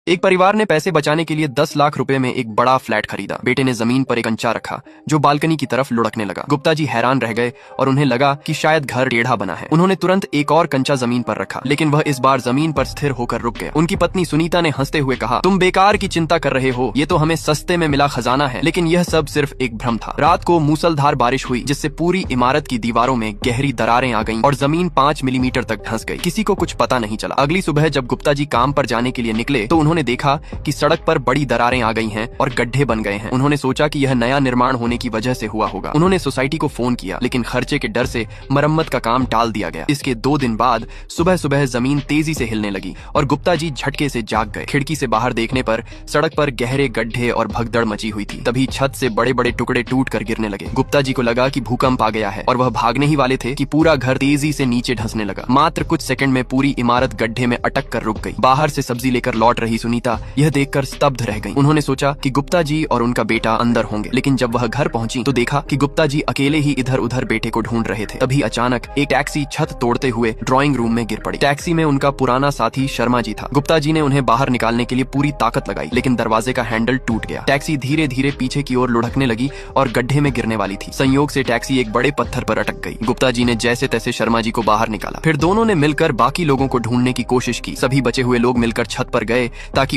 एक परिवार ने पैसे बचाने के लिए 10 लाख रुपए में एक बड़ा फ्लैट खरीदा। बेटे ने जमीन पर एक कंचा रखा जो बालकनी की तरफ लुढ़कने लगा। गुप्ता जी हैरान रह गए और उन्हें लगा कि शायद घर टेढ़ा बना है। उन्होंने तुरंत एक और कंचा जमीन पर रखा, लेकिन वह इस बार जमीन पर स्थिर होकर रुक गया। उनकी पत्नी सुनीता ने हंसते हुए कहा, तुम बेकार की चिंता कर रहे हो, ये तो हमें सस्ते में मिला खजाना है। लेकिन यह सब सिर्फ एक भ्रम था। रात को मूसलधार बारिश हुई, जिससे पूरी इमारत की दीवारों में गहरी दरारें आ गईं और जमीन 5 मिलीमीटर तक धंस गई। किसी को कुछ पता नहीं चला। अगली सुबह जब गुप्ता जी काम पर जाने के लिए निकले तो उन्होंने देखा कि सड़क पर बड़ी दरारें आ गई हैं और गड्ढे बन गए हैं। उन्होंने सोचा कि यह नया निर्माण होने की वजह से हुआ होगा। उन्होंने सोसाइटी को फोन किया, लेकिन खर्चे के डर से मरम्मत का काम टाल दिया गया। इसके 2 दिन बाद सुबह सुबह जमीन तेजी से हिलने लगी और गुप्ता जी झटके से जाग गए। खिड़की से बाहर देखने पर सड़क पर गहरे गड्ढे और भगदड़ मची हुई थी। तभी छत से बड़े बड़े टुकड़े टूट कर गिरने लगे। गुप्ता जी को लगा कि भूकंप आ गया है और वह भागने ही वाले थे कि पूरा घर तेजी से नीचे धंसने लगा। मात्र कुछ सेकंड में पूरी इमारत गड्ढे में अटक कर रुक गई। बाहर से सब्जी लेकर लौट रही सुनीता यह देखकर स्तब्ध रह गई। उन्होंने सोचा कि गुप्ता जी और उनका बेटा अंदर होंगे, लेकिन जब वह घर पहुंची तो देखा कि गुप्ता जी अकेले ही इधर उधर बेटे को ढूंढ रहे थे। तभी अचानक एक टैक्सी छत तोड़ते हुए ड्राइंग रूम में गिर पड़ी। टैक्सी में उनका पुराना साथी शर्मा जी था। गुप्ता जी ने उन्हें बाहर निकालने के लिए पूरी ताकत लगाई, लेकिन दरवाजे का हैंडल टूट गया। टैक्सी धीरे धीरे पीछे की ओर लुढ़कने लगी और गड्ढे में गिरने वाली थी। संयोग से टैक्सी एक बड़े पत्थर पर अटक गई। गुप्ता जी ने जैसे तैसे शर्मा जी को बाहर निकाला। फिर दोनों ने मिलकर बाकी लोगों को ढूंढने की कोशिश की। सभी बचे हुए लोग मिलकर छत पर गए ताकि